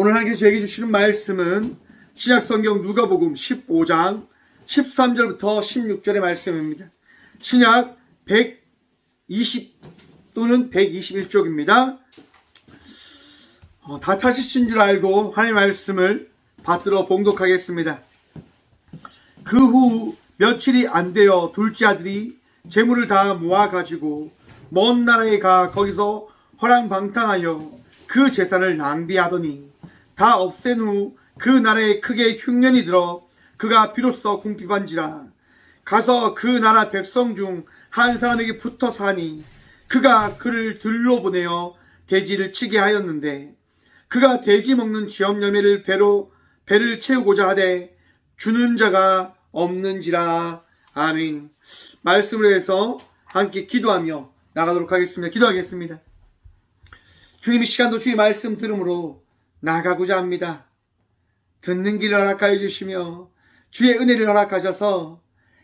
오늘 하나님께서 저에게 주시는 말씀은 신약성경 누가복음 15장 13절부터 16절의 말씀입니다. 신약 120 또는 121쪽입니다. 다 찾으신 줄 알고 하나님의 말씀을 받들어 봉독하겠습니다. 그 후 며칠이 안 되어 둘째 아들이 재물을 다 모아가지고 먼 나라에 가 거기서 허랑방탕하여 그 재산을 낭비하더니 다 없앤 후 그 나라에 크게 흉년이 들어 그가 비로소 궁핍한지라. 가서 그 나라 백성 중 한 사람에게 붙어 사니 그가 그를 들로 보내어 돼지를 치게 하였는데 그가 돼지 먹는 쥐업 열매를 배를 채우고자 하되 주는 자가 없는지라. 아멘. 말씀을 해서 함께 기도하며 나가도록 하겠습니다. 기도하겠습니다. 주님, 이 시간도 주의 말씀 들음으로 나가고자 합니다. 듣는 길을 허락하여 주시며 주의 은혜를 허락하셔서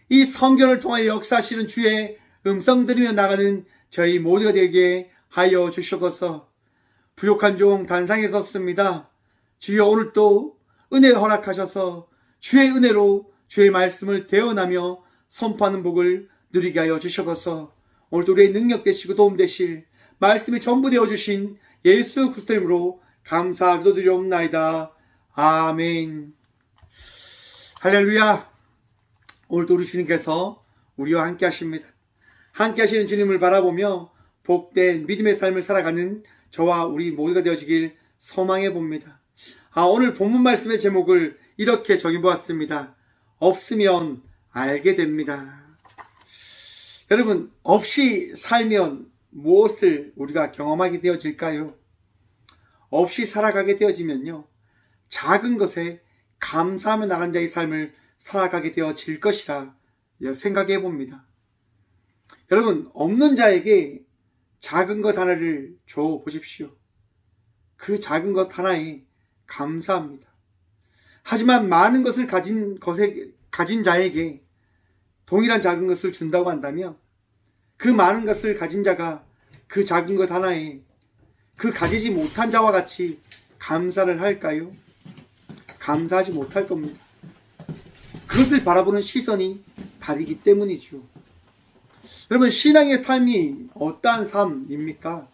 이 성경을 통하여 역사하시는 주의 음성 들으며 나가는 저희 모두가 되게 하여 주시옵소서. 부족한 종 단상에 섰습니다. 주여, 오늘 또 은혜를 허락하셔서 주의 은혜로 주의 말씀을 대언하며 선포하는 복을 누리게 하여 주시옵소서. 오늘도 우리의 능력 되시고 도움 되실 말씀이 전부 되어주신 예수 그리스도 이름으로 감사하기도 드리옵나이다. 아멘. 할렐루야. 오늘도 우리 주님께서 우리와 함께 하십니다. 함께 하시는 주님을 바라보며 복된 믿음의 삶을 살아가는 저와 우리 모두가 되어지길 소망해 봅니다. 오늘 본문 말씀의 제목을 이렇게 정해보았습니다. 없으면 알게 됩니다. 여러분, 없이 살면 무엇을 우리가 경험하게 되어질까요? 없이 살아가게 되어지면요, 작은 것에 감사하며 나간 자의 삶을 살아가게 되어질 것이라 생각해 봅니다. 여러분, 없는 자에게 작은 것 하나를 줘 보십시오. 그 작은 것 하나에 감사합니다. 하지만 많은 것을 가진 자에게 동일한 작은 것을 준다고 한다면 그 많은 것을 가진 자가 그 작은 것 하나에 그 가지지 못한 자와 같이 감사를 할까요? 감사하지 못할 겁니다. 그것을 바라보는 시선이 다르기 때문이죠. 여러분, 신앙의 삶이 어떠한 삶입니까?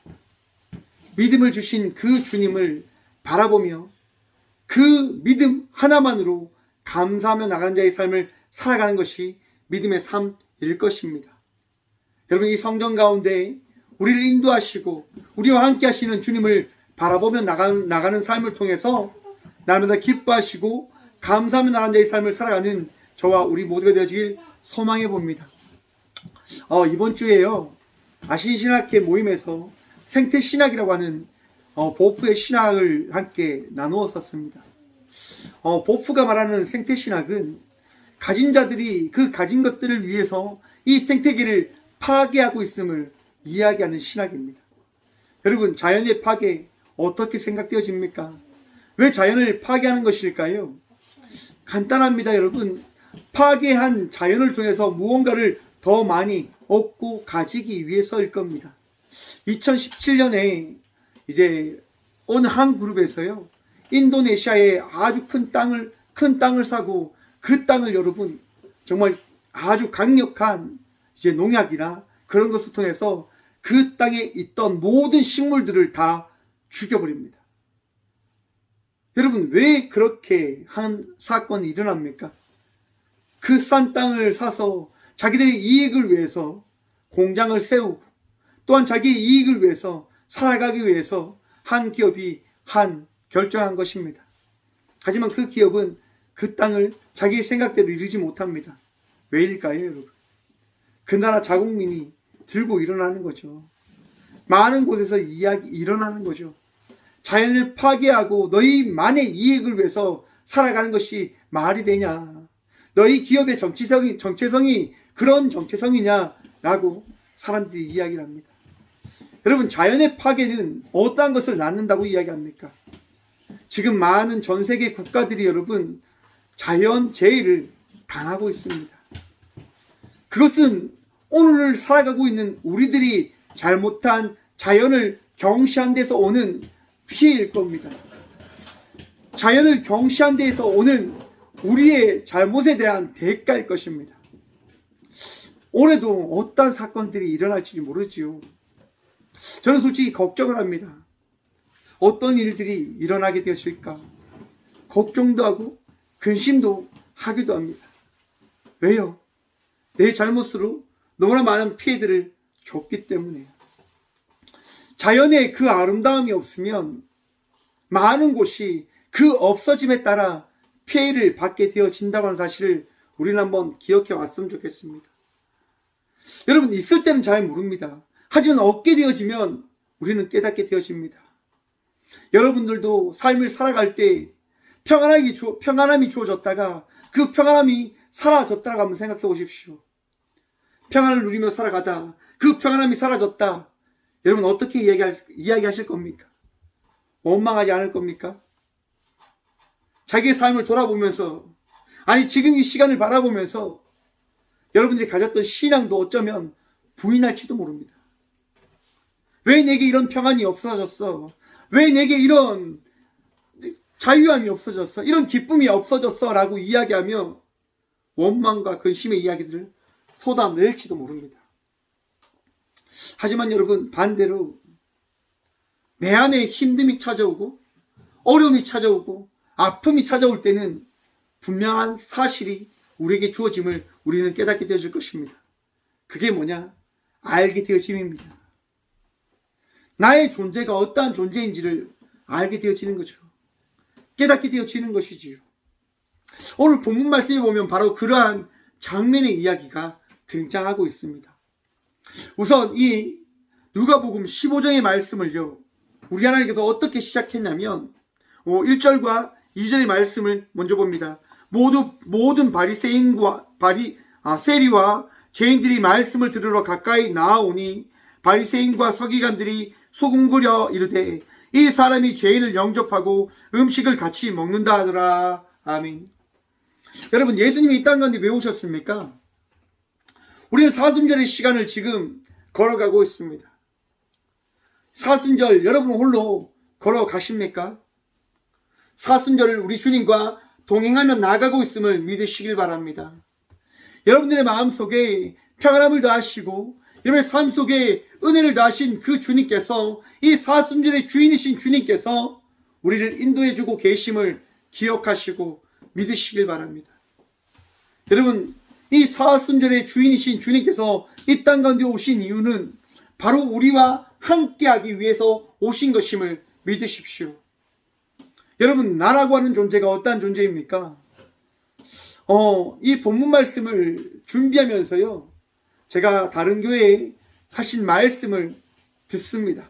믿음을 주신 그 주님을 바라보며 그 믿음 하나만으로 감사하며 나간 자의 삶을 살아가는 것이 믿음의 삶일 것입니다. 여러분, 이 성경 가운데 우리를 인도하시고 우리와 함께 하시는 주님을 바라보며 나가는 삶을 통해서 날마다 기뻐하시고 감사하며 나간 자의 삶을 살아가는 저와 우리 모두가 되어지길 소망해 봅니다. 이번 주에요, 아신신학회 모임에서 생태신학이라고 하는 보프의 신학을 함께 나누었었습니다. 보프가 말하는 생태신학은 가진 자들이 그 가진 것들을 위해서 이 생태계를 파괴하고 있음을 이야기하는 신학입니다. 여러분, 자연의 파괴 어떻게 생각되어집니까? 왜 자연을 파괴하는 것일까요? 간단합니다. 여러분, 파괴한 자연을 통해서 무언가를 더 많이 얻고 가지기 위해서일 겁니다. 2017년에 이제 어느 한 그룹에서요, 인도네시아에 아주 큰 땅을 사고 그 땅을 여러분 정말 아주 강력한 이제 농약이나 그런 것을 통해서 그 땅에 있던 모든 식물들을 다 죽여버립니다. 여러분, 왜 그렇게 한 사건이 일어납니까? 그 싼 땅을 사서 자기들의 이익을 위해서 공장을 세우고 또한 자기의 이익을 위해서 살아가기 위해서 한 기업이 결정한 것입니다. 하지만 그 기업은 그 땅을 자기의 생각대로 이루지 못합니다. 왜일까요, 여러분? 그 나라 자국민이 들고 일어나는 거죠. 많은 곳에서 일어나는 거죠. 자연을 파괴하고 너희만의 이익을 위해서 살아가는 것이 말이 되냐? 너희 기업의 정체성이 그런 정체성이냐라고 사람들이 이야기를 합니다. 여러분, 자연의 파괴는 어떠한 것을 낳는다고 이야기합니까? 지금 많은 전 세계 국가들이 여러분 자연재해를 당하고 있습니다. 그것은 오늘 살아가고 있는 우리들이 잘못한 자연을 경시한 데서 오는 피해일 겁니다. 자연을 경시한 데에서 오는 우리의 잘못에 대한 대가일 것입니다. 올해도 어떤 사건들이 일어날지 모르지요. 저는 솔직히 걱정을 합니다. 어떤 일들이 일어나게 되어질까 걱정도 하고 근심도 하기도 합니다. 왜요? 내 잘못으로 너무나 많은 피해들을 줬기 때문에요. 자연의 그 아름다움이 없으면 많은 곳이 그 없어짐에 따라 피해를 받게 되어진다고 하는 사실을 우리는 한번 기억해 왔으면 좋겠습니다. 여러분, 있을 때는 잘 모릅니다. 하지만 얻게 되어지면 우리는 깨닫게 되어집니다. 여러분들도 삶을 살아갈 때 평안함이 주어졌다가 그 평안함이 사라졌다고 한번 생각해 보십시오. 평안을 누리며 살아가다 그 평안함이 사라졌다. 여러분 어떻게 이야기하실 겁니까? 원망하지 않을 겁니까? 자기의 삶을 돌아보면서, 아니 지금 이 시간을 바라보면서 여러분들이 가졌던 신앙도 어쩌면 부인할지도 모릅니다. 왜 내게 이런 평안이 없어졌어? 왜 내게 이런 자유함이 없어졌어? 이런 기쁨이 없어졌어? 라고 이야기하며 원망과 근심의 이야기들을 쏟아낼지도 모릅니다. 하지만 여러분, 반대로 내 안에 힘듦이 찾아오고 어려움이 찾아오고 아픔이 찾아올 때는 분명한 사실이 우리에게 주어짐을 우리는 깨닫게 되어질 것입니다. 그게 뭐냐? 알게 되어짐입니다. 나의 존재가 어떠한 존재인지를 알게 되어지는 거죠. 깨닫게 되어지는 것이지요. 오늘 본문 말씀에 보면 바로 그러한 장면의 이야기가 등장하고 있습니다. 우선 이 누가복음 15장의 말씀을요, 우리 하나님께서 어떻게 시작했냐면 1절과 2절의 말씀을 먼저 봅니다. 모든 세리와 죄인들이 말씀을 들으러 가까이 나아오니 바리새인과 서기관들이 소금거려 이르되 이 사람이 죄인을 영접하고 음식을 같이 먹는다 하더라. 아멘. 여러분, 예수님이 이 땅 가운데 왜 오셨습니까? 우리는 사순절의 시간을 지금 걸어가고 있습니다. 사순절 여러분 홀로 걸어가십니까? 사순절을 우리 주님과 동행하며 나아가고 있음을 믿으시길 바랍니다. 여러분들의 마음속에 평안함을 더하시고 여러분의 삶 속에 은혜를 더하신 그 주님께서, 이 사순절의 주인이신 주님께서 우리를 인도해주고 계심을 기억하시고 믿으시길 바랍니다. 여러분, 이 사순절의 주인이신 주님께서 이 땅 가운데 오신 이유는 바로 우리와 함께하기 위해서 오신 것임을 믿으십시오. 여러분, 나라고 하는 존재가 어떠한 존재입니까? 이 본문 말씀을 준비하면서요, 제가 다른 교회에 하신 말씀을 듣습니다.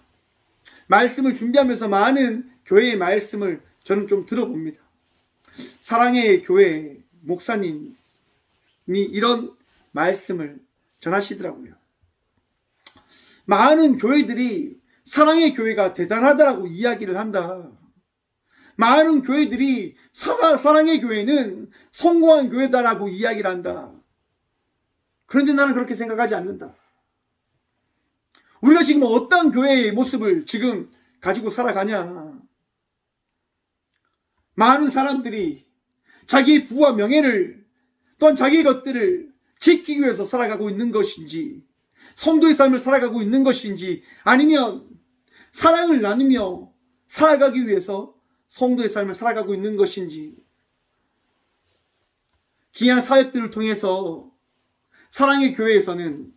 말씀을 준비하면서 많은 교회의 말씀을 저는 좀 들어봅니다. 사랑의 교회 목사님이 이런 말씀을 전하시더라고요. 많은 교회들이 사랑의 교회가 대단하다라고 이야기를 한다. 많은 교회들이 사랑의 교회는 성공한 교회다라고 이야기를 한다. 그런데 나는 그렇게 생각하지 않는다. 우리가 지금 어떤 교회의 모습을 지금 가지고 살아가냐. 많은 사람들이 자기의 부와 명예를, 또한 자기의 것들을 지키기 위해서 살아가고 있는 것인지, 성도의 삶을 살아가고 있는 것인지, 아니면 사랑을 나누며 살아가기 위해서 성도의 삶을 살아가고 있는 것인지, 귀한 사역들을 통해서 사랑의 교회에서는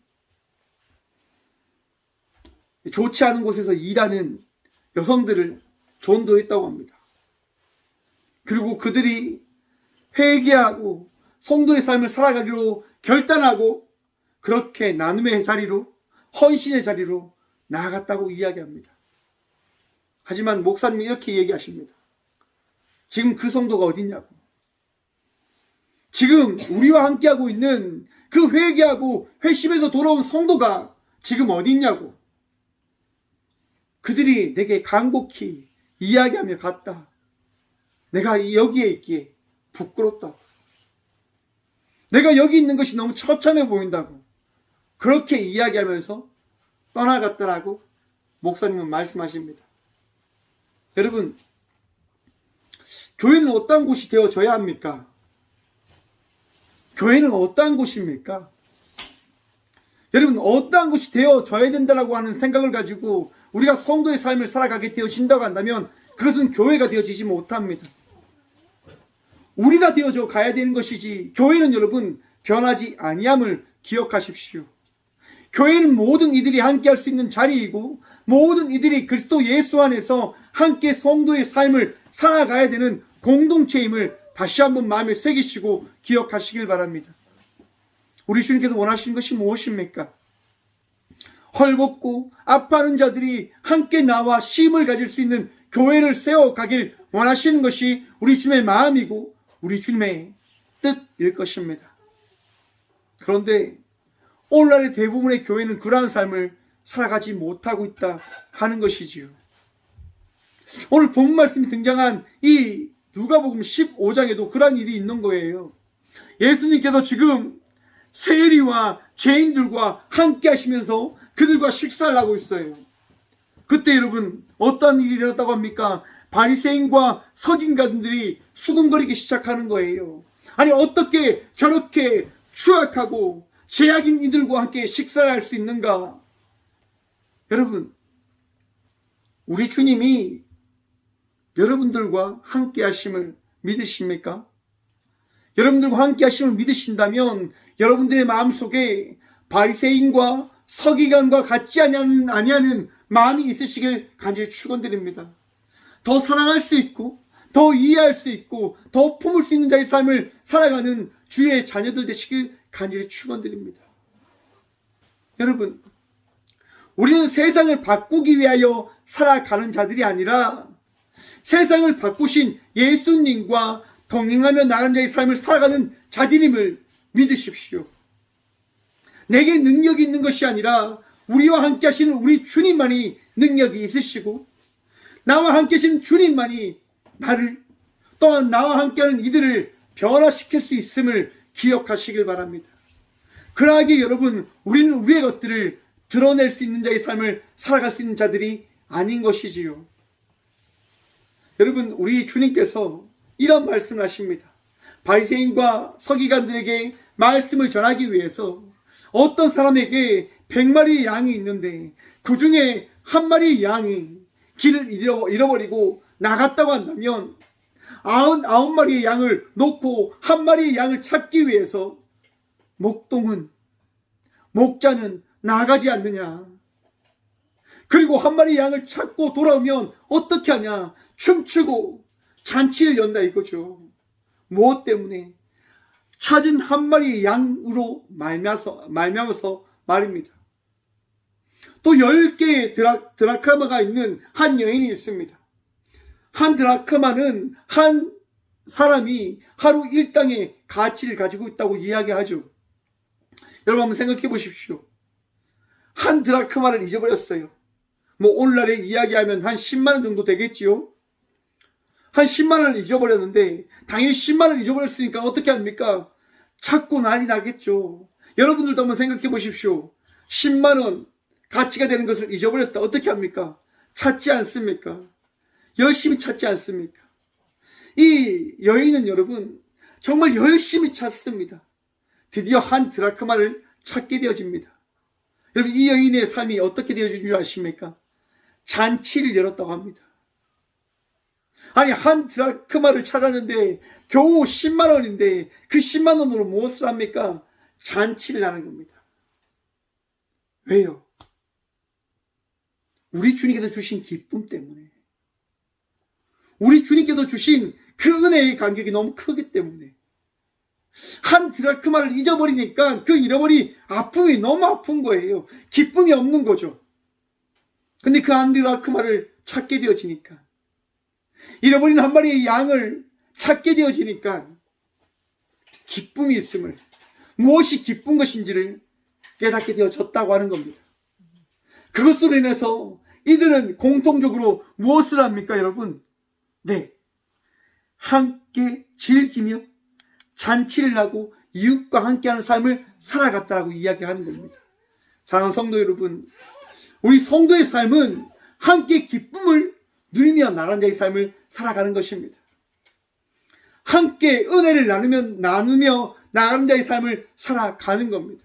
좋지 않은 곳에서 일하는 여성들을 전도했다고 합니다. 그리고 그들이 회개하고 성도의 삶을 살아가기로 결단하고 그렇게 나눔의 자리로, 헌신의 자리로 나아갔다고 이야기합니다. 하지만 목사님이 이렇게 얘기하십니다. 지금 그 성도가 어딨냐고. 지금 우리와 함께하고 있는 그 회개하고 회심에서 돌아온 성도가 지금 어딨냐고. 그들이 내게 간곡히 이야기하며 갔다. 내가 여기에 있기에 부끄럽다. 내가 여기 있는 것이 너무 처참해 보인다고. 그렇게 이야기하면서 떠나갔다라고 목사님은 말씀하십니다. 여러분, 교회는 어떠한 곳이 되어져야 합니까? 교회는 어떠한 곳입니까? 여러분, 어떠한 곳이 되어져야 된다고 하는 생각을 가지고 우리가 성도의 삶을 살아가게 되어진다고 한다면 그것은 교회가 되어지지 못합니다. 우리가 되어져 가야 되는 것이지, 교회는 여러분 변하지 아니함을 기억하십시오. 교회는 모든 이들이 함께 할 수 있는 자리이고, 모든 이들이 그리스도 예수 안에서 함께 성도의 삶을 살아가야 되는 공동체임을 다시 한번 마음에 새기시고 기억하시길 바랍니다. 우리 주님께서 원하시는 것이 무엇입니까? 헐벗고 아파하는 자들이 함께 나와 쉼을 가질 수 있는 교회를 세워가길 원하시는 것이 우리 주님의 마음이고 우리 주님의 뜻일 것입니다. 그런데 오늘날의 대부분의 교회는 그러한 삶을 살아가지 못하고 있다 하는 것이지요. 오늘 본문 말씀이 등장한 이 누가복음 15장에도 그러한 일이 있는 거예요. 예수님께서 지금 세리와 죄인들과 함께 하시면서 그들과 식사를 하고 있어요. 그때 여러분 어떤 일이 일어났다고 합니까? 바리새인과 서기관들이 수군거리기 시작하는 거예요. 아니, 어떻게 저렇게 추악하고 죄악인 이들과 함께 식사를 할 수 있는가? 여러분, 우리 주님이 여러분들과 함께 하심을 믿으십니까? 여러분들과 함께 하심을 믿으신다면 여러분들의 마음속에 바리새인과 서기관과 같지 아니하는 마음이 있으시길 간절히 축원드립니다. 더 사랑할 수 있고 더 이해할 수 있고 더 품을 수 있는 자의 삶을 살아가는 주의 자녀들 되시길 간절히 축원드립니다. 여러분, 우리는 세상을 바꾸기 위하여 살아가는 자들이 아니라 세상을 바꾸신 예수님과 동행하며 나가는 자의 삶을 살아가는 자들임을 믿으십시오. 내게 능력이 있는 것이 아니라 우리와 함께 하시는 우리 주님만이 능력이 있으시고, 나와 함께 하시는 주님만이 나를, 또한 나와 함께하는 이들을 변화시킬 수 있음을 기억하시길 바랍니다. 그러하기에 여러분, 우리는 우리의 것들을 드러낼 수 있는 자의 삶을 살아갈 수 있는 자들이 아닌 것이지요. 여러분, 우리 주님께서 이런 말씀을 하십니다. 바리새인과 서기관들에게 말씀을 전하기 위해서 어떤 사람에게 100마리의 양이 있는데 그 중에 한 마리의 양이 길을 잃어버리고 나갔다고 한다면 99마리의 양을 놓고 한 마리의 양을 찾기 위해서 목자는 나가지 않느냐. 그리고 한 마리의 양을 찾고 돌아오면 어떻게 하냐. 춤추고 잔치를 연다 이거죠. 무엇 때문에? 찾은 한 마리의 양으로 말미암아서 말입니다. 또 10개의 드라크마가 있는 한 여인이 있습니다. 한 드라크마는 한 사람이 하루 일당의 가치를 가지고 있다고 이야기하죠. 여러분 한번 생각해 보십시오. 한 드라크마를 잊어버렸어요. 오늘날에 이야기하면 한 10만 원 정도 되겠지요. 한 10만 원을 잊어버렸는데 당연히 10만 원을 잊어버렸으니까 어떻게 합니까? 찾고 난리 나겠죠. 여러분들도 한번 생각해 보십시오. 10만 원 가치가 되는 것을 잊어버렸다. 어떻게 합니까? 찾지 않습니까? 열심히 찾지 않습니까? 이 여인은 여러분 정말 열심히 찾습니다. 드디어 한 드라크마를 찾게 되어집니다. 여러분, 이 여인의 삶이 어떻게 되어진 줄 아십니까? 잔치를 열었다고 합니다. 아니, 한 드라크마를 찾았는데 겨우 10만 원인데 그 10만 원으로 무엇을 합니까? 잔치를 하는 겁니다. 왜요? 우리 주님께서 주신 기쁨 때문에, 우리 주님께서 주신 그 은혜의 간격이 너무 크기 때문에, 한 드라크마를 잊어버리니까 그 잃어버린 아픔이 너무 아픈 거예요. 기쁨이 없는 거죠. 근데 그 한 드라크마를 찾게 되어지니까, 잃어버린 한 마리의 양을 찾게 되어지니까 기쁨이 있음을, 무엇이 기쁜 것인지를 깨닫게 되어졌다고 하는 겁니다. 그것으로 인해서 이들은 공통적으로 무엇을 합니까, 여러분? 네, 함께 즐기며 잔치를 하고 이웃과 함께하는 삶을 살아갔다라고 이야기하는 겁니다. 사랑하는 성도 여러분, 우리 성도의 삶은 함께 기쁨을 누리며 나가는 자의 삶을 살아가는 것입니다. 함께 은혜를 나누며 나가는 자의 삶을 살아가는 겁니다.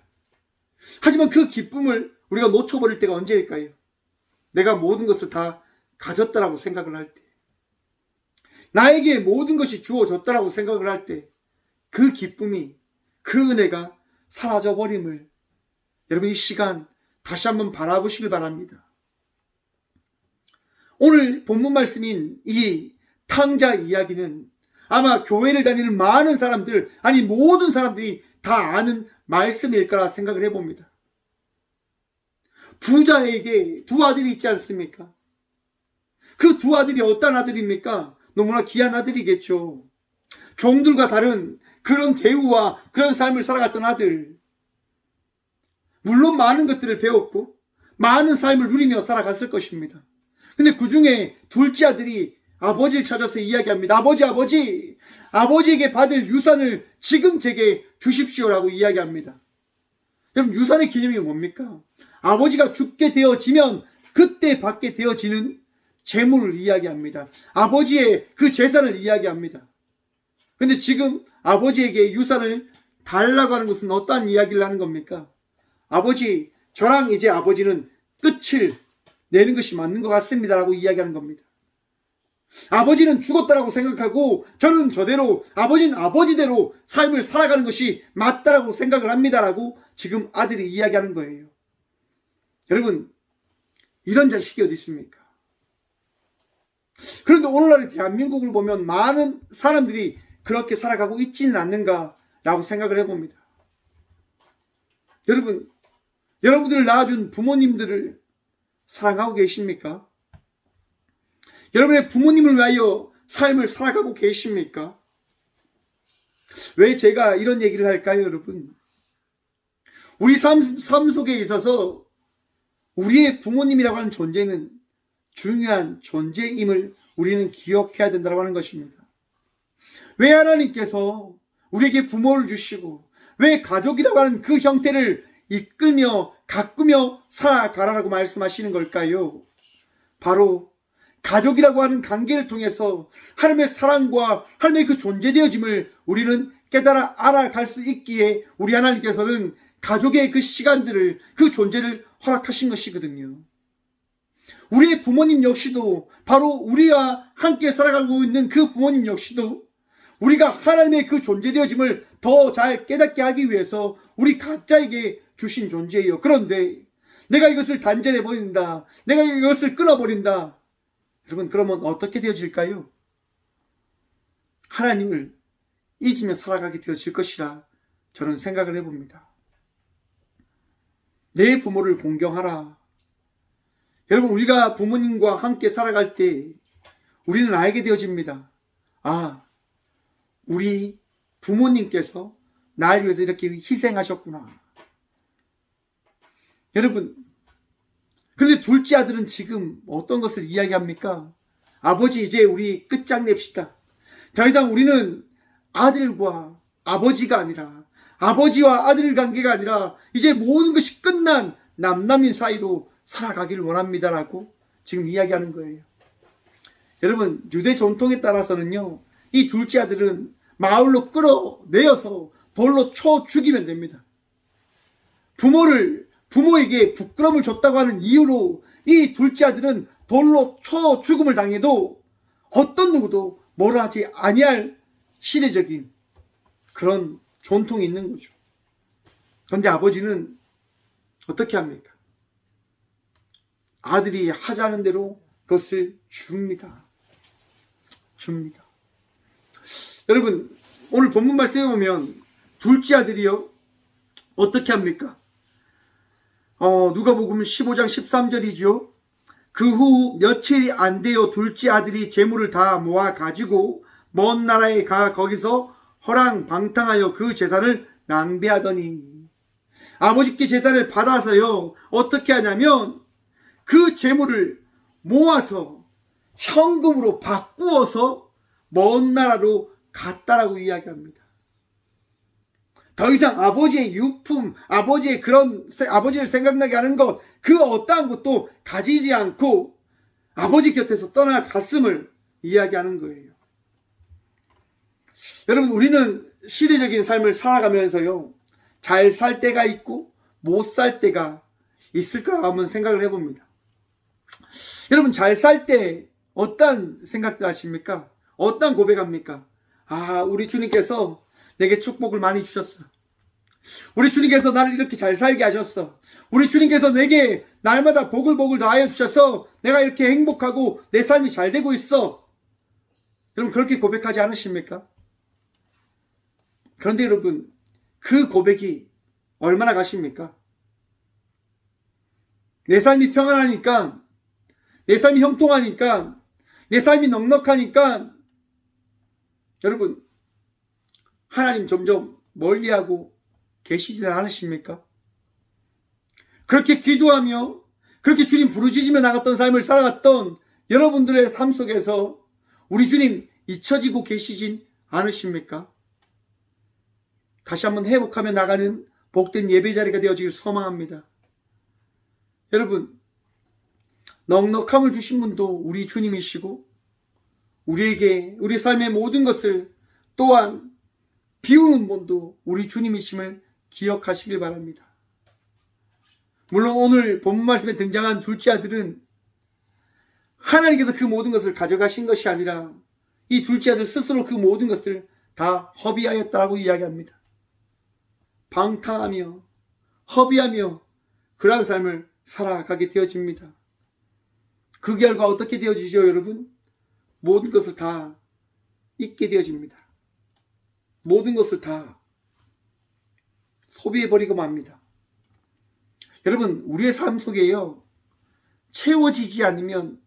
하지만 그 기쁨을 우리가 놓쳐버릴 때가 언제일까요? 내가 모든 것을 다 가졌다라고 생각을 할 때, 나에게 모든 것이 주어졌다라고 생각을 할 때, 그 기쁨이, 그 은혜가 사라져버림을 여러분 이 시간 다시 한번 바라보시길 바랍니다. 오늘 본문 말씀인 이 탕자 이야기는 아마 교회를 다니는 많은 사람들, 아니 모든 사람들이 다 아는 말씀일 거라 생각을 해봅니다. 부자에게 두 아들이 있지 않습니까? 그 두 아들이 어떤 아들입니까? 너무나 귀한 아들이겠죠. 종들과 다른 그런 대우와 그런 삶을 살아갔던 아들. 물론 많은 것들을 배웠고 많은 삶을 누리며 살아갔을 것입니다. 근데 그 중에 둘째 아들이 아버지를 찾아서 이야기합니다. 아버지에게 받을 유산을 지금 제게 주십시오라고 이야기합니다. 여러분, 유산의 개념이 뭡니까? 아버지가 죽게 되어지면 그때 받게 되어지는 재물을 이야기합니다. 아버지의 그 재산을 이야기합니다. 근데 지금 아버지에게 유산을 달라고 하는 것은 어떠한 이야기를 하는 겁니까? 아버지, 저랑 이제 아버지는 끝을 내는 것이 맞는 것 같습니다 라고 이야기하는 겁니다. 아버지는 죽었다라고 생각하고 저는 저대로, 아버지는 아버지대로 삶을 살아가는 것이 맞다라고 생각을 합니다라고 지금 아들이 이야기하는 거예요. 여러분, 이런 자식이 어디 있습니까? 그런데 오늘날의 대한민국을 보면 많은 사람들이 그렇게 살아가고 있지는 않는가라고 생각을 해봅니다. 여러분, 여러분들을 낳아준 부모님들을 사랑하고 계십니까? 여러분의 부모님을 위하여 삶을 살아가고 계십니까? 왜 제가 이런 얘기를 할까요, 여러분? 우리 삶 속에 있어서 우리의 부모님이라고 하는 존재는 중요한 존재임을 우리는 기억해야 된다고 하는 것입니다. 왜 하나님께서 우리에게 부모를 주시고 왜 가족이라고 하는 그 형태를 이끌며 가꾸며 살아가라고 말씀하시는 걸까요? 바로 가족이라고 하는 관계를 통해서 하나님의 사랑과 하나님의 그 존재되어짐을 우리는 깨달아 알아갈 수 있기에 우리 하나님께서는 가족의 그 시간들을, 그 존재를 허락하신 것이거든요. 우리의 부모님 역시도 바로 우리와 함께 살아가고 있는 그 부모님 역시도 우리가 하나님의 그 존재되어짐을 더 잘 깨닫게 하기 위해서 우리 각자에게 주신 존재예요. 그런데 내가 이것을 단절해버린다, 내가 이것을 끊어버린다, 여러분, 그러면 어떻게 되어질까요? 하나님을 잊으며 살아가게 되어질 것이라 저는 생각을 해봅니다. 내 부모를 공경하라. 여러분, 우리가 부모님과 함께 살아갈 때 우리는 알게 되어집니다. 아, 우리 부모님께서 날 위해서 이렇게 희생하셨구나. 여러분, 그런데 둘째 아들은 지금 어떤 것을 이야기합니까? 아버지, 이제 우리 끝장냅시다. 더 이상 우리는 아들과 아버지가 아니라, 아버지와 아들 관계가 아니라 이제 모든 것이 끝난 남남인 사이로 살아가기를 원합니다라고 지금 이야기하는 거예요. 여러분, 유대 전통에 따라서는요, 이 둘째 아들은 마을로 끌어내어서 돌로 쳐 죽이면 됩니다. 부모에게 부끄러움을 줬다고 하는 이유로 이 둘째 아들은 돌로 쳐 죽음을 당해도 어떤 누구도 뭐라 하지 아니할 시대적인 그런 전통이 있는 거죠. 그런데 아버지는 어떻게 합니까? 아들이 하자는 대로 그것을 줍니다. 여러분, 오늘 본문 말씀에 보면 둘째 아들이요, 어떻게 합니까? 누가복음 15장 13절이죠. 그 후 며칠이 안 되어 둘째 아들이 재물을 다 모아 가지고 먼 나라에 가 거기서 허랑방탕하여 그 재산을 낭비하더니, 아버지께 재산을 받아서요, 어떻게 하냐면 그 재물을 모아서 현금으로 바꾸어서 먼 나라로 갔다라고 이야기합니다. 더 이상 아버지의 유품, 아버지를 생각나게 하는 것, 그 어떠한 것도 가지지 않고 아버지 곁에서 떠나갔음을 이야기하는 거예요. 여러분, 우리는 시대적인 삶을 살아가면서요, 잘 살 때가 있고 못 살 때가 있을까 한번 생각을 해봅니다. 여러분, 잘 살 때 어떤 생각들 하십니까? 어떤 고백합니까? 아, 우리 주님께서 내게 축복을 많이 주셨어. 우리 주님께서 나를 이렇게 잘 살게 하셨어. 우리 주님께서 내게 날마다 복을 더하여 주셔서 내가 이렇게 행복하고 내 삶이 잘 되고 있어. 여러분, 그렇게 고백하지 않으십니까? 그런데 여러분, 그 고백이 얼마나 가십니까? 내 삶이 평안하니까, 내 삶이 형통하니까, 내 삶이 넉넉하니까, 여러분, 하나님 점점 멀리하고 계시지 않으십니까? 그렇게 기도하며, 그렇게 주님 부르짖으며 나갔던 삶을 살아갔던 여러분들의 삶 속에서 우리 주님 잊혀지고 계시진 않으십니까? 다시 한번 회복하며 나가는 복된 예배 자리가 되어지길 소망합니다. 여러분, 넉넉함을 주신 분도 우리 주님이시고, 우리에게 우리 삶의 모든 것을 또한 비우는 분도 우리 주님이심을 기억하시길 바랍니다. 물론 오늘 본문 말씀에 등장한 둘째 아들은 하나님께서 그 모든 것을 가져가신 것이 아니라 이 둘째 아들 스스로 그 모든 것을 다 허비하였다라고 이야기합니다. 방탕하며 허비하며 그러한 삶을 살아가게 되어집니다. 그 결과 어떻게 되어지죠, 여러분? 모든 것을 다 잊게 되어집니다. 모든 것을 다 소비해버리고 맙니다. 여러분, 우리의 삶 속에요, 채워지지 않으면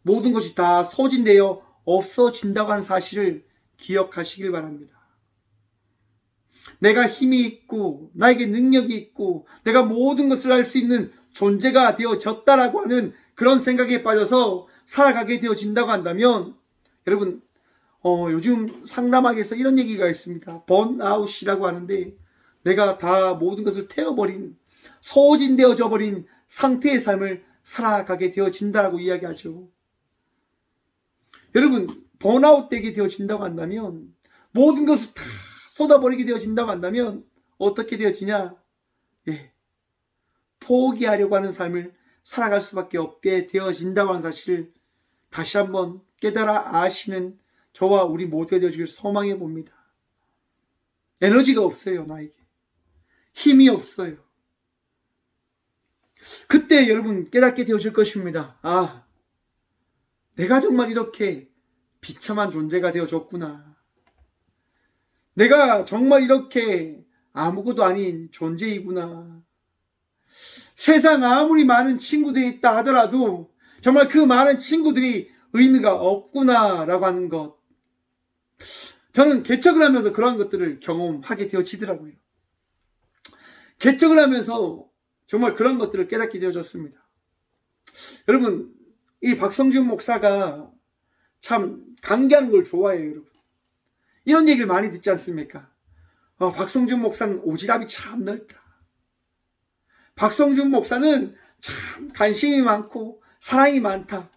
모든 것이 다 소진되어 없어진다고 하는 사실을 기억하시길 바랍니다. 내가 힘이 있고 나에게 능력이 있고 내가 모든 것을 할 수 있는 존재가 되어졌다라고 하는 그런 생각에 빠져서 살아가게 되어진다고 한다면, 여러분, 요즘 상담학에서 이런 얘기가 있습니다. 번아웃이라고 하는데, 내가 다 모든 것을 태워버린, 소진되어져 버린 상태의 삶을 살아가게 되어진다고 이야기하죠. 여러분, 번아웃 되게 되어진다고 한다면, 모든 것을 다 쏟아버리게 되어진다고 한다면 어떻게 되어지냐? 예, 포기하려고 하는 삶을 살아갈 수밖에 없게 되어진다고 하는 사실을 다시 한번 깨달아 아시는 저와 우리 모두가 되어지길 소망해 봅니다. 에너지가 없어요, 나에게. 힘이 없어요. 그때 여러분 깨닫게 되어질 것입니다. 아, 내가 정말 이렇게 비참한 존재가 되어졌구나. 내가 정말 이렇게 아무것도 아닌 존재이구나. 세상 아무리 많은 친구들이 있다 하더라도 정말 그 많은 친구들이 의미가 없구나라고 하는 것. 저는 개척을 하면서 그러한 것들을 경험하게 되어지더라고요. 개척을 하면서 정말 그런 것들을 깨닫게 되어졌습니다. 여러분, 이 박성준 목사가 참 강의하는 걸 좋아해요, 여러분. 이런 얘기를 많이 듣지 않습니까? 박성준 목사는 오지랖이 참 넓다. 박성준 목사는 참 관심이 많고 사랑이 많다.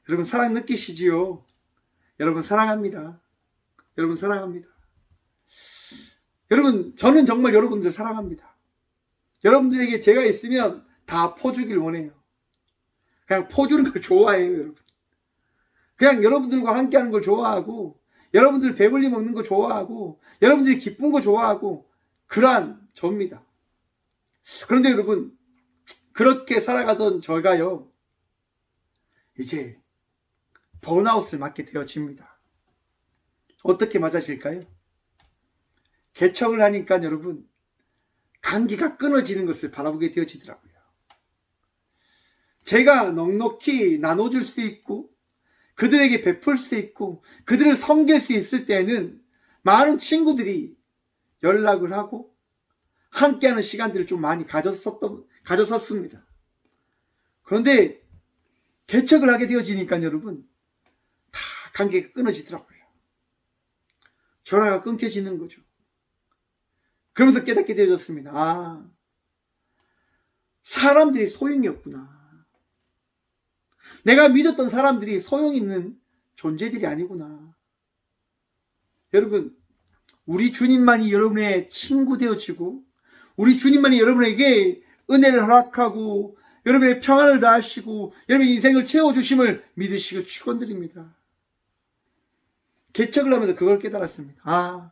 여러분, 사랑 느끼시지요? 여러분, 사랑합니다. 여러분, 사랑합니다. 여러분, 저는 정말 여러분들 사랑합니다. 여러분들에게 제가 있으면 다 퍼주길 원해요. 그냥 퍼주는 걸 좋아해요, 여러분. 그냥 여러분들과 함께하는 걸 좋아하고, 여러분들 배불리 먹는 거 좋아하고, 여러분들이 기쁜 거 좋아하고, 그러한 저입니다. 그런데 여러분, 그렇게 살아가던 저가요, 이제 번아웃을 맞게 되어집니다. 어떻게 맞아질까요? 개척을 하니까 여러분, 관계가 끊어지는 것을 바라보게 되어지더라고요. 제가 넉넉히 나눠줄 수 있고 그들에게 베풀 수 있고 그들을 섬길 수 있을 때에는 많은 친구들이 연락을 하고 함께하는 시간들을 좀 많이 가졌었습니다. 그런데 개척을 하게 되어지니까 여러분, 다 관계가 끊어지더라고요. 전화가 끊겨지는 거죠. 그러면서 깨닫게 되어졌습니다. 아, 사람들이 소용이 없구나. 내가 믿었던 사람들이 소용 있는 존재들이 아니구나. 여러분, 우리 주님만이 여러분의 친구 되어지고 우리 주님만이 여러분에게 은혜를 허락하고 여러분의 평안을 다하시고 여러분의 인생을 채워주심을 믿으시길 축원드립니다. 개척을 하면서 그걸 깨달았습니다. 아,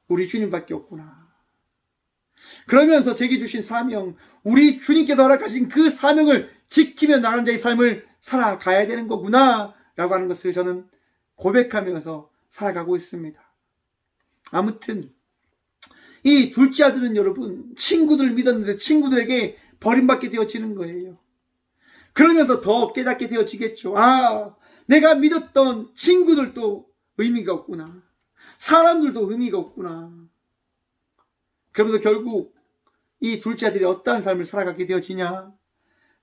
우리 주님밖에 없구나. 그러면서 제게 주신 사명, 우리 주님께서 허락하신 그 사명을 지키며 나가는 자의 삶을 살아가야 되는 거구나 라고 하는 것을 저는 고백하면서 살아가고 있습니다. 아무튼 이 둘째 아들은 여러분 친구들을 믿었는데 친구들에게 버림받게 되어지는 거예요. 그러면서 더 깨닫게 되어지겠죠. 아, 내가 믿었던 친구들도 의미가 없구나. 사람들도 의미가 없구나. 그러면서 결국 이 둘째 아들이 어떠한 삶을 살아가게 되어지냐?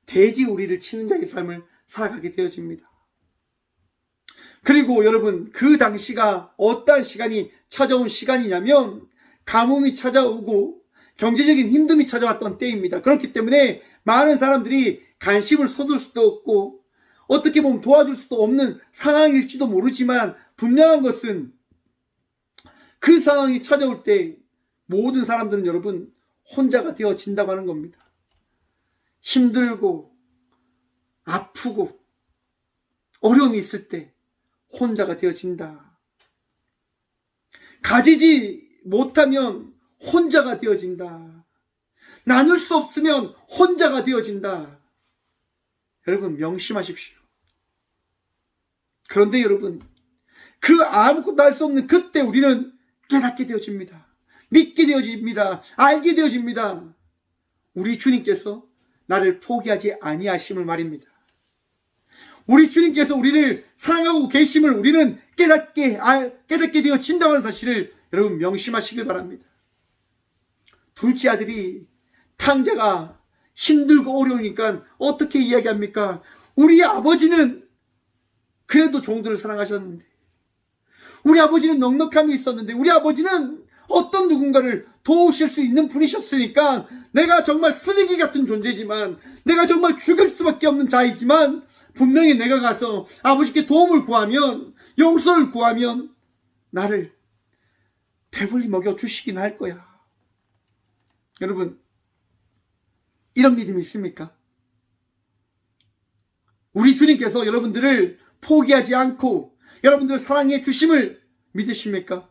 돼지 우리를 치는 자의 삶을 살아가게 되어집니다. 그리고 여러분 그 당시가 어떠한 시간이 찾아온 시간이냐면 가뭄이 찾아오고 경제적인 힘듦이 찾아왔던 때입니다. 그렇기 때문에 많은 사람들이 관심을 쏟을 수도 없고 어떻게 보면 도와줄 수도 없는 상황일지도 모르지만 분명한 것은 그 상황이 찾아올 때 모든 사람들은 여러분 혼자가 되어진다고 하는 겁니다. 힘들고 아프고 어려움이 있을 때 혼자가 되어진다. 가지지 못하면 혼자가 되어진다. 나눌 수 없으면 혼자가 되어진다. 여러분 명심하십시오. 그런데 여러분 그 아무것도 할 수 없는 그때 우리는 깨닫게 되어집니다. 믿게 되어집니다. 알게 되어집니다. 우리 주님께서 나를 포기하지 아니하심을 말입니다. 우리 주님께서 우리를 사랑하고 계심을 우리는 깨닫게 되어진다고 하는 사실을 여러분 명심하시길 바랍니다. 둘째 아들이 탕자가 힘들고 어려우니까 어떻게 이야기합니까? 우리 아버지는 그래도 종들을 사랑하셨는데, 우리 아버지는 넉넉함이 있었는데, 우리 아버지는 어떤 누군가를 도우실 수 있는 분이셨으니까 내가 정말 쓰레기 같은 존재지만, 내가 정말 죽을 수밖에 없는 자이지만 분명히 내가 가서 아버지께 도움을 구하면, 용서를 구하면 나를 배불리 먹여주시긴 할 거야. 여러분 이런 믿음이 있습니까? 우리 주님께서 여러분들을 포기하지 않고 여러분들을 사랑해 주심을 믿으십니까?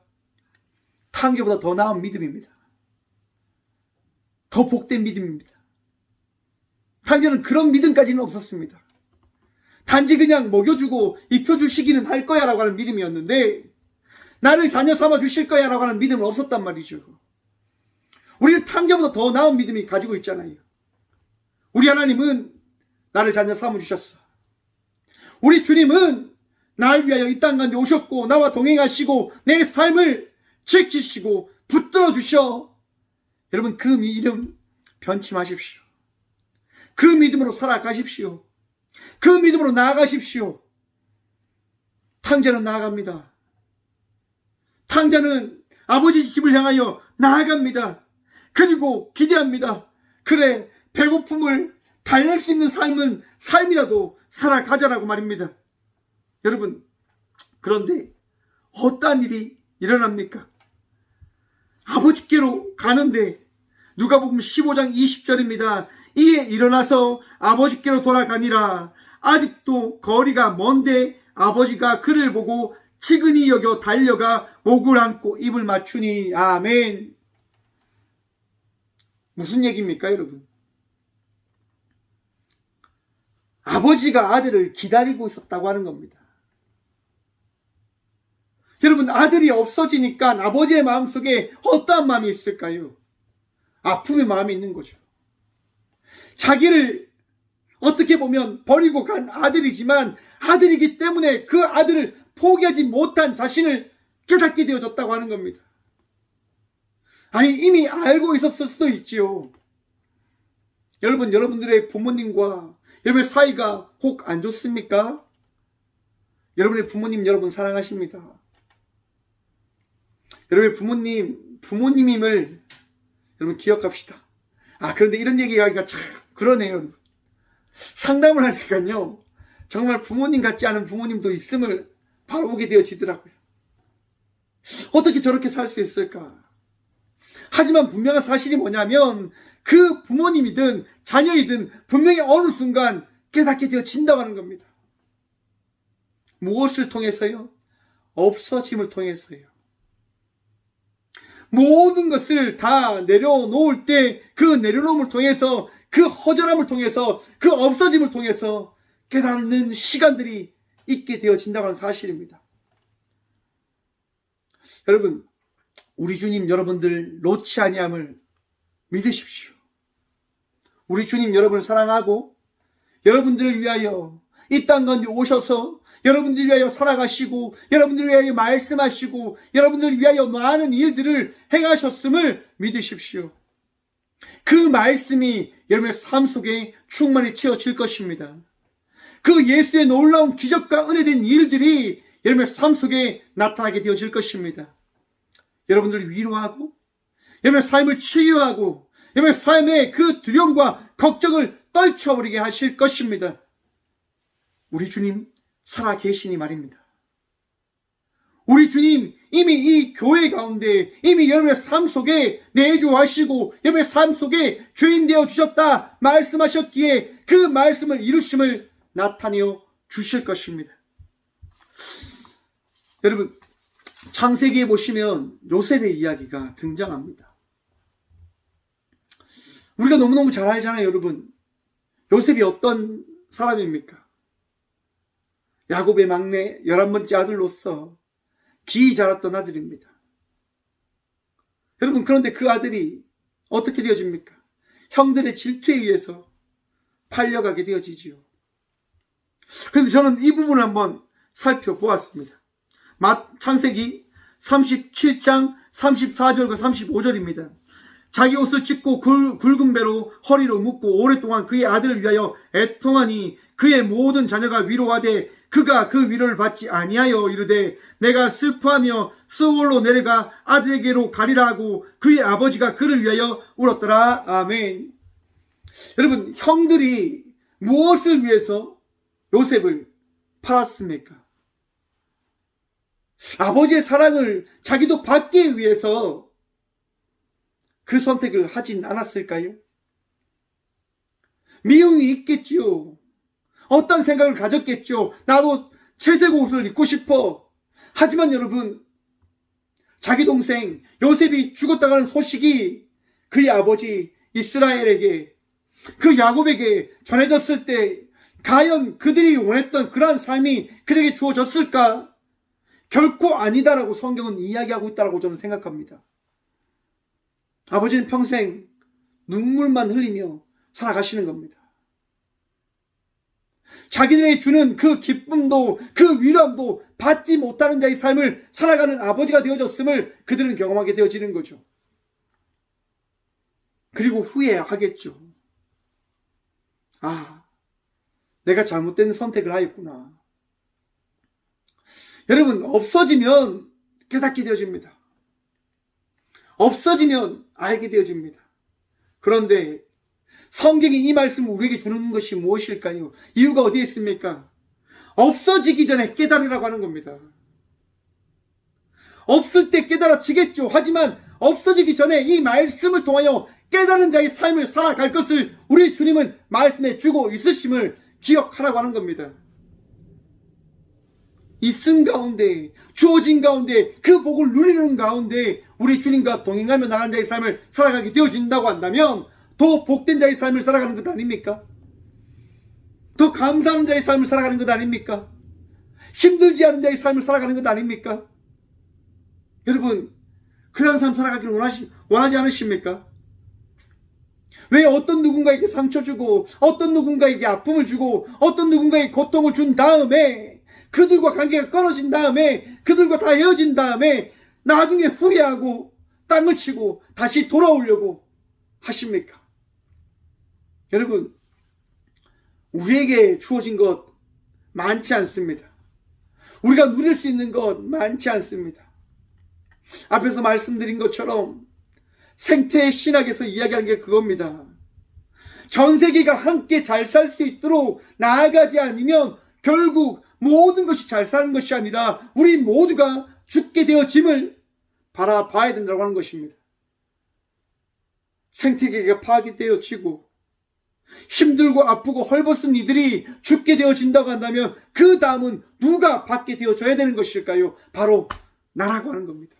탕자보다 더 나은 믿음입니다. 더 복된 믿음입니다. 탕자는 그런 믿음까지는 없었습니다. 단지 그냥 먹여주고 입혀주시기는 할 거야 라고 하는 믿음이었는데, 나를 자녀 삼아 주실 거야 라고 하는 믿음은 없었단 말이죠. 우리는 탕자보다 더 나은 믿음이 가지고 있잖아요. 우리 하나님은 나를 자녀 삼아 주셨어. 우리 주님은 나를 위하여 이 땅 가운데 오셨고 나와 동행하시고 내 삶을 지키시고 붙들어 주셔. 여러분 그 믿음 변치 마십시오. 그 믿음으로 살아가십시오. 그 믿음으로 나아가십시오. 탕자는 나아갑니다. 탕자는 아버지 집을 향하여 나아갑니다. 그리고 기대합니다. 그래, 배고픔을 달랠 수 있는 삶은 삶이라도 살아가자라고 말입니다. 여러분, 그런데 어떠한 일이 일어납니까? 아버지께로 가는데 누가복음 15장 20절입니다. 이에 일어나서 아버지께로 돌아가니라. 아직도 거리가 먼데 아버지가 그를 보고 치근히 여겨 달려가 목을 안고 입을 맞추니. 아멘. 무슨 얘기입니까, 여러분? 아버지가 아들을 기다리고 있었다고 하는 겁니다. 여러분, 아들이 없어지니까 아버지의 마음속에 어떠한 마음이 있을까요? 아픔의 마음이 있는 거죠. 자기를 어떻게 보면 버리고 간 아들이지만 아들이기 때문에 그 아들을 포기하지 못한 자신을 깨닫게 되어졌다고 하는 겁니다. 아니, 이미 알고 있었을 수도 있지요. 여러분, 여러분들의 부모님과 여러분의 사이가 혹 안 좋습니까? 여러분의 부모님 여러분 사랑하십니다. 여러분의 부모님임을 여러분 기억합시다. 그런데 이런 얘기하기가 참 그러네요. 여러분. 상담을 하니까요, 정말 부모님 같지 않은 부모님도 있음을 바라보게 되어지더라고요. 어떻게 저렇게 살 수 있을까? 하지만 분명한 사실이 뭐냐면 그 부모님이든 자녀이든 분명히 어느 순간 깨닫게 되어진다고 하는 겁니다. 무엇을 통해서요? 없어짐을 통해서요. 모든 것을 다 내려놓을 때 그 내려놓음을 통해서, 그 허전함을 통해서, 그 없어짐을 통해서 깨닫는 시간들이 있게 되어진다고 하는 사실입니다. 여러분, 우리 주님 여러분들 놓지 아니함을 믿으십시오. 우리 주님 여러분을 사랑하고 여러분들을 위하여 이 땅 가운데 오셔서 여러분들을 위하여 살아가시고 여러분들을 위하여 말씀하시고 여러분들을 위하여 많은 일들을 행하셨음을 믿으십시오. 그 말씀이 여러분의 삶 속에 충만히 채워질 것입니다. 그 예수의 놀라운 기적과 은혜된 일들이 여러분의 삶 속에 나타나게 되어질 것입니다. 여러분들을 위로하고 여러분의 삶을 치유하고 여러분의 삶의 그 두려움과 걱정을 떨쳐버리게 하실 것입니다. 우리 주님 살아계시니 말입니다. 우리 주님 이미 이 교회 가운데 이미 여러분의 삶 속에 내주하시고 여러분의 삶 속에 주인 되어 주셨다 말씀하셨기에 그 말씀을 이루심을 나타내어 주실 것입니다. 여러분, 창세기에 보시면 요셉의 이야기가 등장합니다. 우리가 너무너무 잘 알잖아요, 여러분. 요셉이 어떤 사람입니까? 야곱의 막내 11번째 아들로서 기이 자랐던 아들입니다. 여러분, 그런데 그 아들이 어떻게 되어집니까? 형들의 질투에 의해서 팔려가게 되어지지요. 그런데 저는 이 부분을 한번 살펴보았습니다. 창세기 37장 34절과 35절입니다. 자기 옷을 찢고 굵은 배로 허리로 묶고 오랫동안 그의 아들을 위하여 애통하니 그의 모든 자녀가 위로하되 그가 그 위로를 받지 아니하여 이르되 내가 슬퍼하며 스올로 내려가 아들에게로 가리라 하고 그의 아버지가 그를 위하여 울었더라. 아멘. 여러분, 형들이 무엇을 위해서 요셉을 팔았습니까? 아버지의 사랑을 자기도 받기 위해서 그 선택을 하진 않았을까요? 미움이 있겠지요. 어떤 생각을 가졌겠죠. 나도 채색 옷을 입고 싶어. 하지만 여러분, 자기 동생 요셉이 죽었다는 소식이 그의 아버지 이스라엘에게, 그 야곱에게 전해졌을 때 과연 그들이 원했던 그러한 삶이 그들에게 주어졌을까? 결코 아니다라고 성경은 이야기하고 있다고 저는 생각합니다. 아버지는 평생 눈물만 흘리며 살아가시는 겁니다. 자기들에게 주는 그 기쁨도 그 위로함도 받지 못하는 자의 삶을 살아가는 아버지가 되어졌음을 그들은 경험하게 되어지는 거죠. 그리고 후회하겠죠. 아, 내가 잘못된 선택을 하였구나. 여러분, 없어지면 깨닫게 되어집니다. 없어지면 알게 되어집니다. 그런데 성경이 이 말씀을 우리에게 주는 것이 무엇일까요? 이유가 어디에 있습니까? 없어지기 전에 깨달으라고 하는 겁니다. 없을 때 깨달아지겠죠. 하지만 없어지기 전에 이 말씀을 통하여 깨달은 자의 삶을 살아갈 것을 우리 주님은 말씀해 주고 있으심을 기억하라고 하는 겁니다. 있음 가운데, 주어진 가운데, 그 복을 누리는 가운데 우리 주님과 동행하며 나가는 자의 삶을 살아가게 되어진다고 한다면 더 복된 자의 삶을 살아가는 것 아닙니까? 더 감사하는 자의 삶을 살아가는 것 아닙니까? 힘들지 않은 자의 삶을 살아가는 것 아닙니까? 여러분, 그런 삶 살아가기를 원하지 않으십니까? 왜 어떤 누군가에게 상처 주고 어떤 누군가에게 아픔을 주고 어떤 누군가에게 고통을 준 다음에 그들과 관계가 끊어진 다음에 그들과 다 헤어진 다음에 나중에 후회하고 땅을 치고 다시 돌아오려고 하십니까? 여러분, 우리에게 주어진 것 많지 않습니다. 우리가 누릴 수 있는 것 많지 않습니다. 앞에서 말씀드린 것처럼 생태의 신학에서 이야기하는 게 그겁니다. 전 세계가 함께 잘 살 수 있도록 나아가지 않으면 결국 모든 것이 잘 사는 것이 아니라 우리 모두가 죽게 되어짐을 바라봐야 된다고 하는 것입니다. 생태계가 파괴되어지고 힘들고 아프고 헐벗은 이들이 죽게 되어진다고 한다면 그 다음은 누가 받게 되어져야 되는 것일까요? 바로 나라고 하는 겁니다.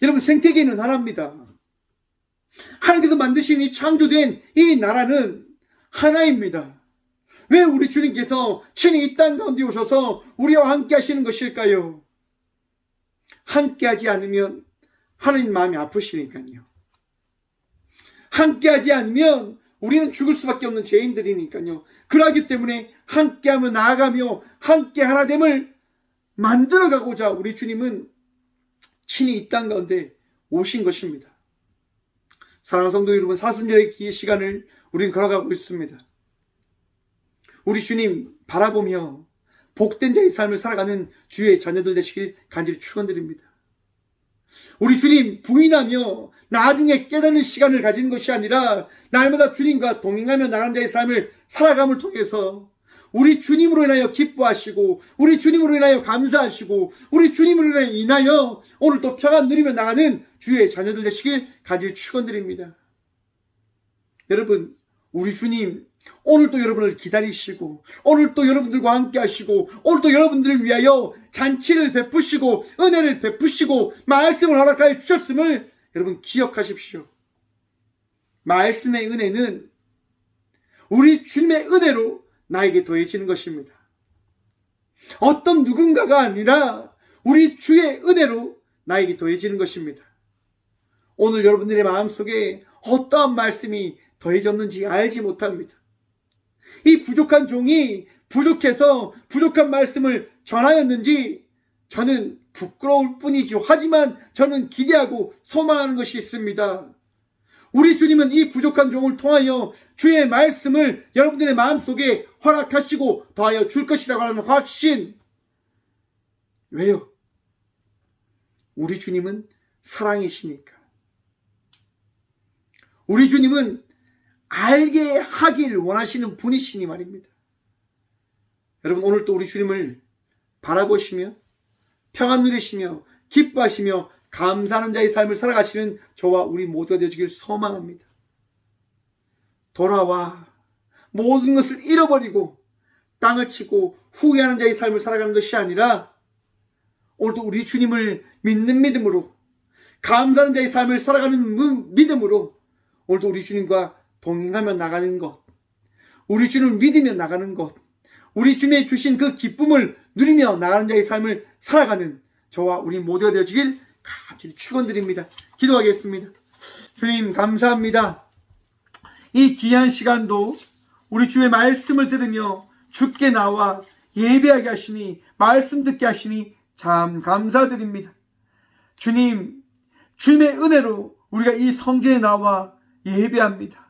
여러분, 생태계는 하나입니다. 하나님께서 만드신 이 창조된 이 나라는 하나입니다. 왜 우리 주님께서 친히 이 땅 가운데 오셔서 우리와 함께 하시는 것일까요? 함께하지 않으면 하나님 마음이 아프시니까요. 함께하지 않으면 우리는 죽을 수밖에 없는 죄인들이니까요. 그러기 때문에 함께하며 나아가며 함께 하나됨을 만들어가고자 우리 주님은 친히 이 땅 가운데 오신 것입니다. 사랑하는 성도 여러분, 사순절의 시간을 우리는 걸어가고 있습니다. 우리 주님 바라보며 복된 자의 삶을 살아가는 주의 자녀들 되시길 간절히 축원드립니다. 우리 주님 부인하며 나중에 깨닫는 시간을 가지는 것이 아니라 날마다 주님과 동행하며 나가는 자의 삶을 살아감을 통해서 우리 주님으로 인하여 기뻐하시고 우리 주님으로 인하여 감사하시고 우리 주님으로 인하여 오늘 또 평안 누리며 나가는 주의 자녀들 되시길 간절히 축원드립니다. 여러분, 우리 주님 오늘도 여러분을 기다리시고 오늘도 여러분들과 함께 하시고 오늘도 여러분들을 위하여 잔치를 베푸시고 은혜를 베푸시고 말씀을 허락하여 주셨음을 여러분 기억하십시오. 말씀의 은혜는 우리 주님의 은혜로 나에게 더해지는 것입니다. 어떤 누군가가 아니라 우리 주의 은혜로 나에게 더해지는 것입니다. 오늘 여러분들의 마음속에 어떠한 말씀이 더해졌는지 알지 못합니다. 이 부족한 종이 부족해서 부족한 말씀을 전하였는지 저는 부끄러울 뿐이죠. 하지만 저는 기대하고 소망하는 것이 있습니다. 우리 주님은 이 부족한 종을 통하여 주의 말씀을 여러분들의 마음속에 허락하시고 더하여 줄 것이라고 하는 확신. 왜요? 우리 주님은 사랑이시니까. 우리 주님은 알게 하길 원하시는 분이시니 말입니다. 여러분, 오늘 또 우리 주님을 바라보시며 평안 누리시며 기뻐하시며 감사하는 자의 삶을 살아가시는 저와 우리 모두가 되어주길 소망합니다. 돌아와 모든 것을 잃어버리고 땅을 치고 후회하는 자의 삶을 살아가는 것이 아니라 오늘도 우리 주님을 믿는 믿음으로 감사하는 자의 삶을 살아가는 믿음으로 오늘도 우리 주님과 동행하며 나가는 것, 우리 주님을 믿으며 나가는 것, 우리 주님의 주신 그 기쁨을 누리며 나가는 자의 삶을 살아가는 저와 우리 모두가 되어주길 간절히 축원드립니다. 기도하겠습니다. 주님 감사합니다. 이 귀한 시간도 우리 주의 말씀을 들으며 주께 나와 예배하게 하시니 말씀 듣게 하시니 참 감사드립니다. 주님, 주님의 은혜로 우리가 이 성전에 나와 예배합니다.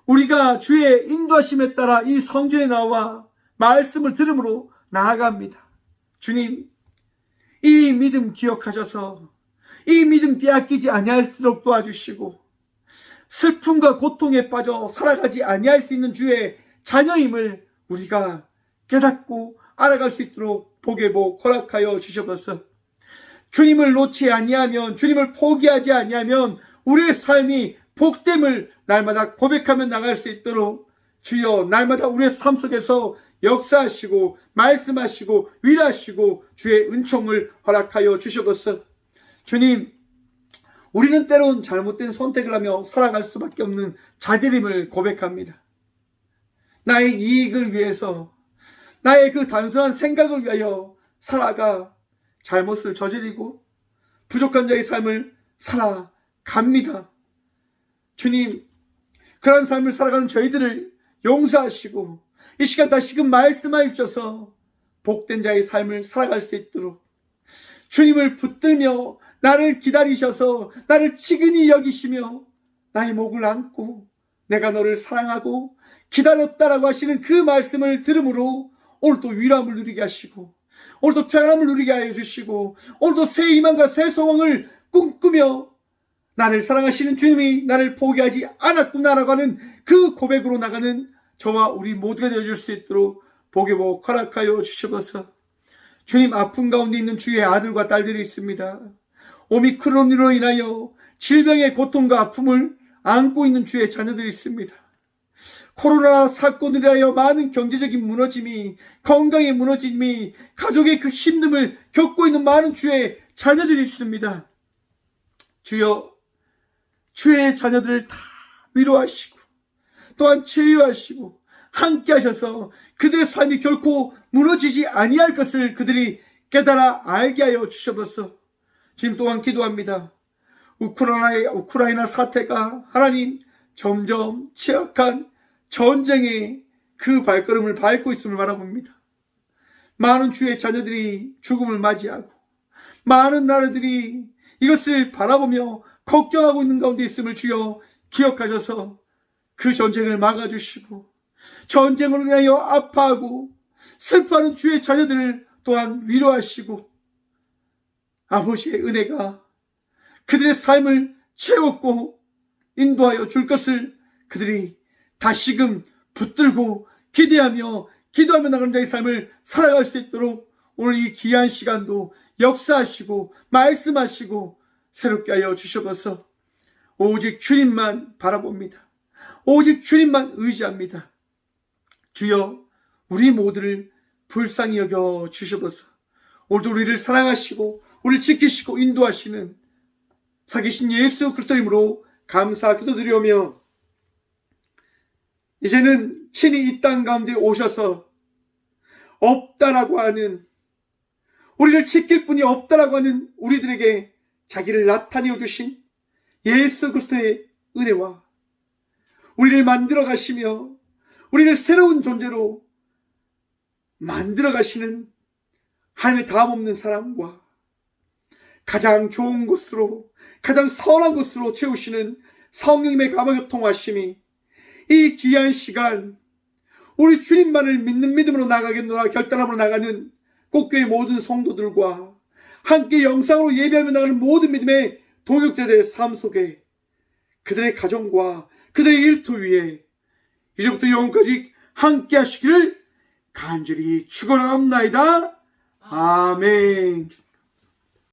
우리가 주의 인도하심에 따라 이 성전에 나와 말씀을 들음으로 나아갑니다. 주님, 이 믿음 기억하셔서 이 믿음 빼앗기지 아니할수록 도와주시고 슬픔과 고통에 빠져 살아가지 아니할 수 있는 주의 자녀임을 우리가 깨닫고 알아갈 수 있도록 복의 복 허락하여 주셔서 주님을 놓지 아니하면, 주님을 포기하지 아니하면 우리의 삶이 복됨을 날마다 고백하며 나갈 수 있도록 주여 날마다 우리의 삶 속에서 역사하시고 말씀하시고 위로하시고 주의 은총을 허락하여 주셔서 주님, 우리는 때론 잘못된 선택을 하며 살아갈 수밖에 없는 자들임을 고백합니다. 나의 이익을 위해서, 나의 그 단순한 생각을 위하여 살아가 잘못을 저지르고 부족한 자의 삶을 살아갑니다. 주님, 그런 삶을 살아가는 저희들을 용서하시고 이 시간 다시금 말씀하여 주셔서 복된 자의 삶을 살아갈 수 있도록 주님을 붙들며 나를 기다리셔서 나를 치근히 여기시며 나의 목을 안고 내가 너를 사랑하고 기다렸다라고 하시는 그 말씀을 들음으로 오늘도 위로함을 누리게 하시고 오늘도 평안함을 누리게 하여 주시고 오늘도 새 희망과 새 소망을 꿈꾸며 나를 사랑하시는 주님이 나를 포기하지 않았구나라고 하는 그 고백으로 나가는 저와 우리 모두가 되어줄 수 있도록 복의 복 허락하여 주시옵소서. 주님, 아픔 가운데 있는 주의 아들과 딸들이 있습니다. 오미크론으로 인하여 질병의 고통과 아픔을 안고 있는 주의 자녀들이 있습니다. 코로나 사건으로 인하여 많은 경제적인 무너짐이, 건강의 무너짐이, 가족의 그 힘듦을 겪고 있는 많은 주의 자녀들이 있습니다. 주여, 주의 자녀들을 다 위로하시고 또한 치유하시고 함께 하셔서 그들의 삶이 결코 무너지지 아니할 것을 그들이 깨달아 알게 하여 주셔서 지금 또한 기도합니다. 우크라이나 사태가 하나님 점점 취약한 전쟁의 그 발걸음을 밟고 있음을 바라봅니다. 많은 주의 자녀들이 죽음을 맞이하고 많은 나라들이 이것을 바라보며 걱정하고 있는 가운데 있음을 주여 기억하셔서 그 전쟁을 막아주시고 전쟁으로 인하여 아파하고 슬퍼하는 주의 자녀들을 또한 위로하시고 아버지의 은혜가 그들의 삶을 채웠고 인도하여 줄 것을 그들이 다시금 붙들고 기대하며 기도하며 나가는 자의 삶을 살아갈 수 있도록 오늘 이 귀한 시간도 역사하시고 말씀하시고 새롭게 하여 주셔서 오직 주님만 바라봅니다. 오직 주님만 의지합니다. 주여, 우리 모두를 불쌍히 여겨 주셔서 오늘도 우리를 사랑하시고 우리를 지키시고 인도하시는 살아계신 예수 그리스도 이름으로 감사 기도드리오며 이제는 친히 이 땅 가운데 오셔서 없다라고 하는, 우리를 지킬 분이 없다라고 하는 우리들에게 자기를 나타내어 주신 예수 그리스도의 은혜와 우리를 만들어 가시며 우리를 새로운 존재로 만들어 가시는 하나님의 다함없는 사랑과 가장 좋은 곳으로, 가장 선한 곳으로 채우시는 성령님의 감화교통하심이 이 귀한 시간 우리 주님만을 믿는 믿음으로 나가겠노라 결단함으로 나가는 꽃교회 모든 성도들과 함께 영상으로 예배하며 나가는 모든 믿음의 동역자들의 삶 속에 그들의 가정과 그들의 일터 위에 이제부터 영원까지 함께 하시기를 간절히 축원합니다. 아멘.